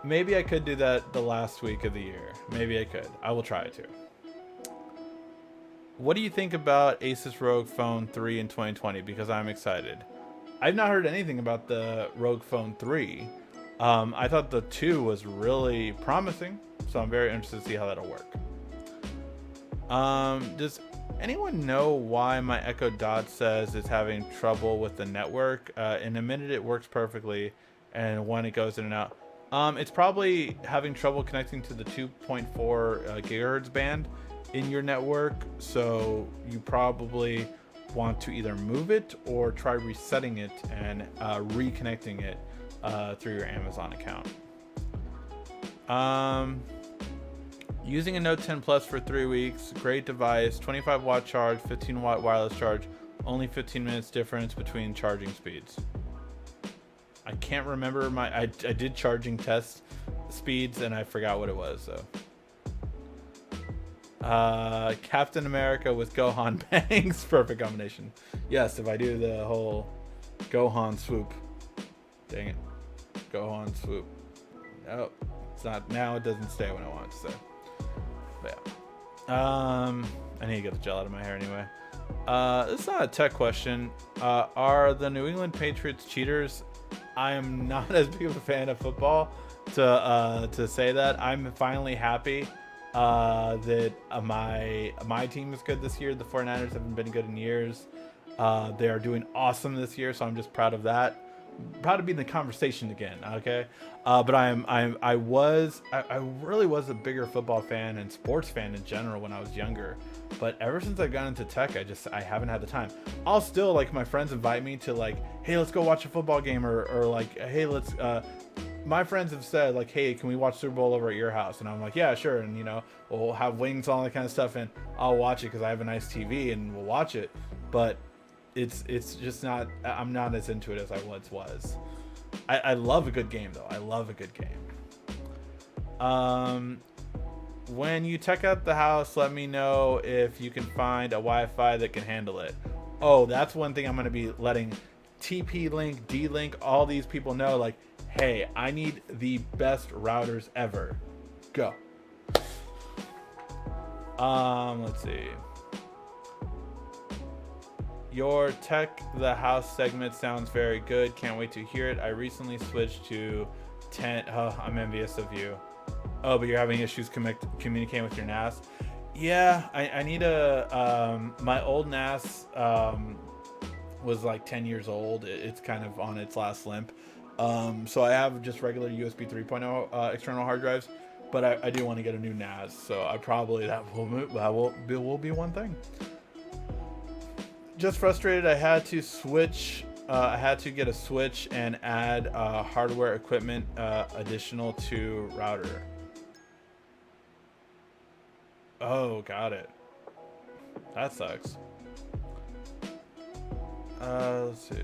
Maybe I could do that the last week of the year. Maybe I could. I will try to. What do you think about Asus ROG Phone 3 in 2020? Because I'm excited. I've not heard anything about the ROG Phone 3. I thought the 2 was really promising, so I'm very interested to see how that'll work. Does anyone know why my Echo Dot says it's having trouble with the network? In a minute it works perfectly, and when it goes in and out. It's probably having trouble connecting to the 2.4 gigahertz band in your network, so you probably want to either move it or try resetting it and reconnecting it through your Amazon account. Using a Note 10 Plus for 3 weeks, great device, 25 watt charge, 15 watt wireless charge, only 15 minutes difference between charging speeds. I can't remember I did charging test speeds and I forgot what it was, so. Captain America with Gohan bangs, perfect combination. Yes, if I do the whole Gohan swoop. Dang it. Gohan swoop. No, it's not, now it doesn't stay when I want it to stay. But yeah. I need to get the gel out of my hair anyway. It's not a tech question. Are the New England Patriots cheaters? I am not as big of a fan of football to say that. I'm finally happy that my team is good this year. The 49ers haven't been good in years. They are doing awesome this year, so I'm just proud of that. Proud to be in the conversation again, okay? But I really was a bigger football fan and sports fan in general when I was younger. But ever since I got into tech, I haven't had the time. I'll still, like, my friends invite me to, like, hey, let's go watch a football game, or like, hey, let's my friends have said, like, hey, can we watch Super Bowl over at your house? And I'm like, yeah, sure. And, you know, we'll have wings, all that kind of stuff, and I'll watch it because I have a nice TV and we'll watch it. But it's just not, I'm not as into it as I once was. I love a good game, though. I love a good game. When you tech out the house, let me know if you can find a Wi-Fi that can handle it. Oh, that's one thing I'm going to be letting TP-Link, D-Link, all these people know, like, hey, I need the best routers ever. Go. Let's see. Your Tech the House segment sounds very good. Can't wait to hear it. I recently switched to 10. Oh, I'm envious of you. Oh, but you're having issues communicating with your NAS. Yeah, I need a. My old NAS was like 10 years old. It's kind of on its last limp. So I have just regular USB 3.0 external hard drives, but I do want to get a new NAS. So I probably that will be one thing. Just frustrated. I had to switch. I had to get a switch and add hardware equipment additional to router. Oh, got it. That sucks. Let's see.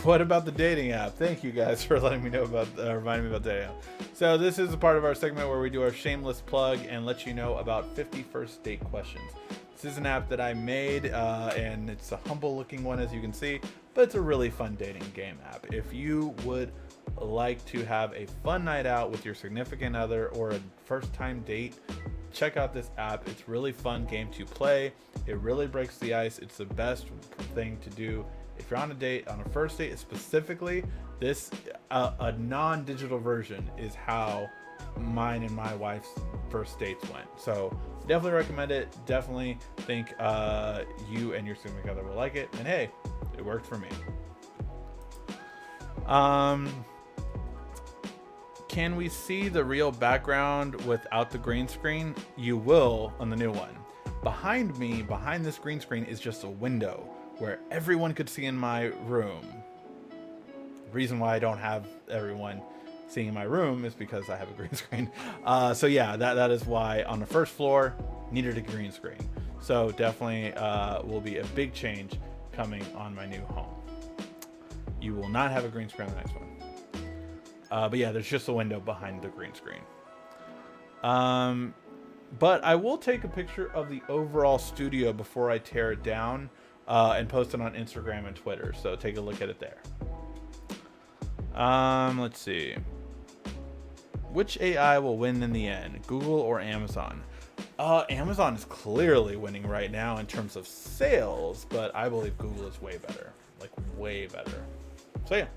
What about the dating app? Thank you guys for letting me know about, reminding me about the dating app. So this is a part of our segment where we do our shameless plug and let you know about 50 first date questions. This is an app that I made, and it's a humble looking one, as you can see, but it's a really fun dating game app. If you would like to have a fun night out with your significant other or a first time date, check out this app. It's really fun game to play. It really breaks the ice. It's the best thing to do if you're on a date, on a first date specifically, this a non-digital version is how mine and my wife's first dates went. So definitely recommend it. Definitely think you and your significant other will like it. And hey, it worked for me. Can we see the real background without the green screen? You will on the new one. Behind me, behind this green screen, is just a window where everyone could see in my room. The reason why I don't have everyone seeing in my room is because I have a green screen. So yeah, that is why on the first floor, needed a green screen. So definitely will be a big change coming on my new home. You will not have a green screen on the next one. But yeah, there's just a window behind the green screen. But I will take a picture of the overall studio before I tear it down and post it on Instagram and Twitter. So take a look at it there. Let's see. Which AI will win in the end, Google or Amazon? Amazon is clearly winning right now in terms of sales, but I believe Google is way better. Like, way better. So yeah.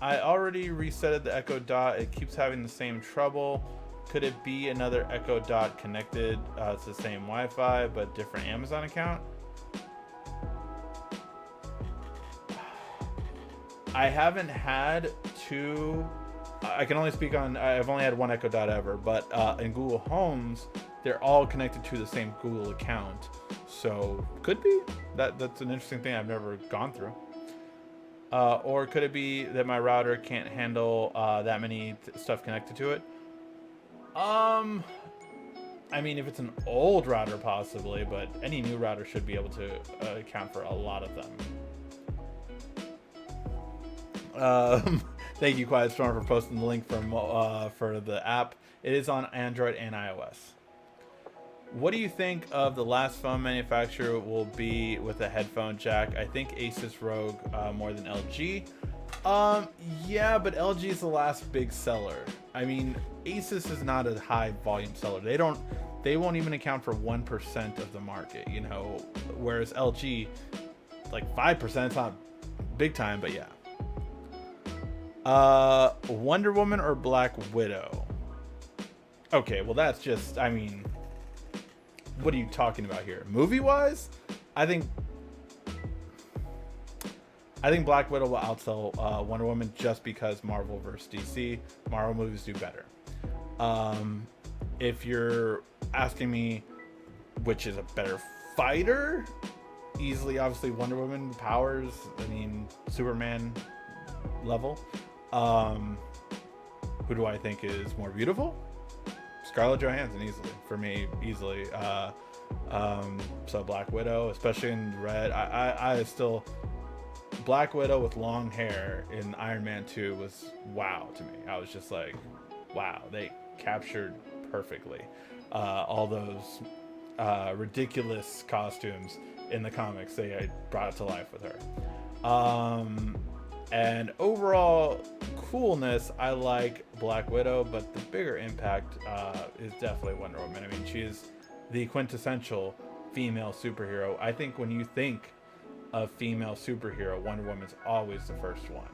I already resetted the Echo Dot. It keeps having the same trouble. Could it be another Echo Dot connected to the same Wi-Fi but different Amazon account? I haven't had two. I can only speak on. I've only had one Echo Dot ever, but in Google Homes, they're all connected to the same Google account. So could be that's an interesting thing I've never gone through. Or could it be that my router can't handle that many stuff connected to it? I mean, if it's an old router, possibly, but any new router should be able to account for a lot of them. Thank you, Quiet Storm, for posting the link for the app. It is on Android and iOS. What do you think of the last phone manufacturer will be with a headphone jack? I think Asus ROG more than LG. Yeah, but LG is the last big seller. I mean, Asus is not a high volume seller. They won't even account for 1% of the market, you know, whereas LG, like 5%, it's not big time, but yeah. Wonder Woman or Black Widow? Okay, well that's just, I mean, what are you talking about here? Movie-wise, I think Black Widow will outsell Wonder Woman just because Marvel versus DC. Marvel movies do better. If you're asking me which is a better fighter, easily, obviously, Wonder Woman powers. I mean, Superman level. Who do I think is more beautiful? Scarlett Johansson, easily. For me, easily. So Black Widow, especially in red. I still... Black Widow with long hair in Iron Man 2 was wow to me. I was just like, wow, they captured perfectly all those ridiculous costumes in the comics. They brought it to life with her. And overall coolness, I like Black Widow, but the bigger impact is definitely Wonder Woman. I mean, she is the quintessential female superhero. I think when you think of female superhero, Wonder Woman's always the first one.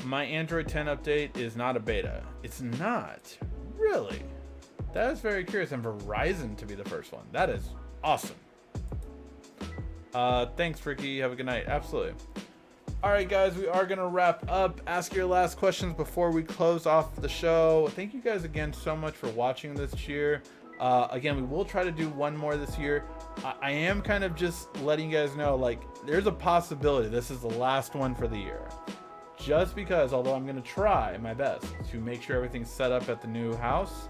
My Android 10 update is not a beta. It's not. Really? That is very curious. And Verizon to be the first one. That is awesome. Thanks, Ricky. Have a good night. Absolutely. All right, guys, we are going to wrap up. Ask your last questions before we close off the show. Thank you guys again so much for watching this year. Again, we will try to do one more this year. I am kind of just letting you guys know, like, there's a possibility this is the last one for the year. Just because, although I'm going to try my best to make sure everything's set up at the new house,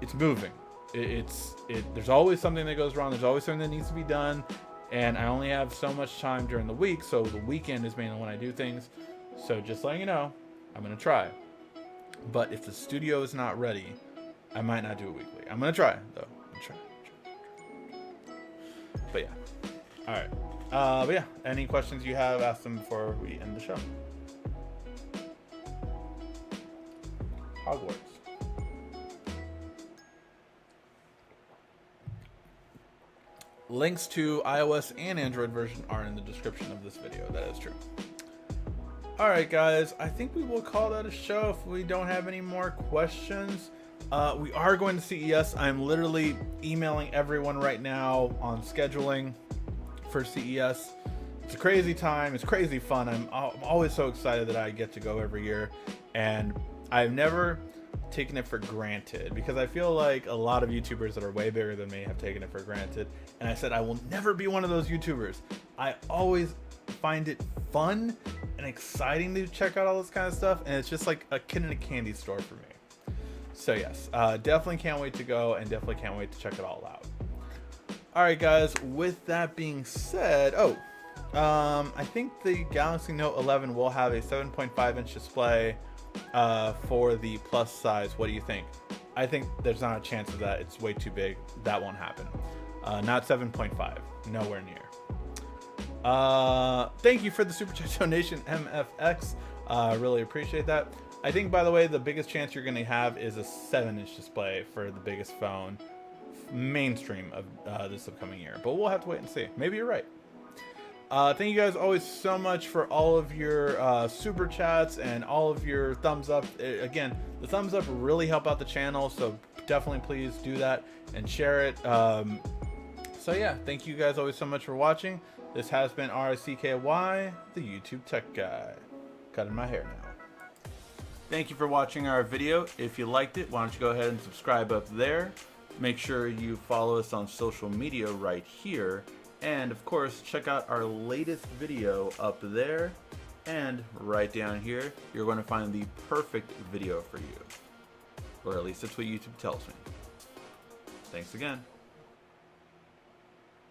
it's moving. There's always something that goes wrong. There's always something that needs to be done. And I only have so much time during the week, so the weekend is mainly when I do things. So just letting you know, I'm going to try. But if the studio is not ready, I might not do it weekly. I'm going to try, though. Try. But yeah. All right. But yeah, any questions you have, ask them before we end the show. Hogwarts. Links to iOS and Android version are in the description of this video. That is true. Alright guys, I think we will call that a show if we don't have any more questions. We are going to CES. I'm literally emailing everyone right now on scheduling for CES. It's a crazy time. It's crazy fun. I'm always so excited that I get to go every year. And I've never taken it for granted, because I feel like a lot of YouTubers that are way bigger than me have taken it for granted. And I said I will never be one of those YouTubers. I always find it fun and exciting to check out all this kind of stuff, and it's just like a kid in a candy store for me. So yes, definitely can't wait to go, and definitely can't wait to check it all out. Alright guys, with that being said, I think the Galaxy Note 11 will have a 7.5 inch display for the plus size. What do you think? I think there's not a chance of that. It's way too big. That won't happen. Not 7.5. Nowhere near. Thank you for the super chat donation, MFX. Really appreciate that. I think, by the way, the biggest chance you're going to have is a 7-inch display for the biggest phone mainstream of this upcoming year. But we'll have to wait and see. Maybe you're right. Thank you guys always so much for all of your super chats and all of your thumbs up. Again, the thumbs up really help out the channel, so definitely please do that and share it. So yeah, thank you guys always so much for watching. This has been RCKY, the YouTube Tech Guy. Cutting my hair now. Thank you for watching our video. If you liked it, why don't you go ahead and subscribe up there. Make sure you follow us on social media right here. And of course, check out our latest video up there. And right down here, you're going to find the perfect video for you. Or at least that's what YouTube tells me. Thanks again.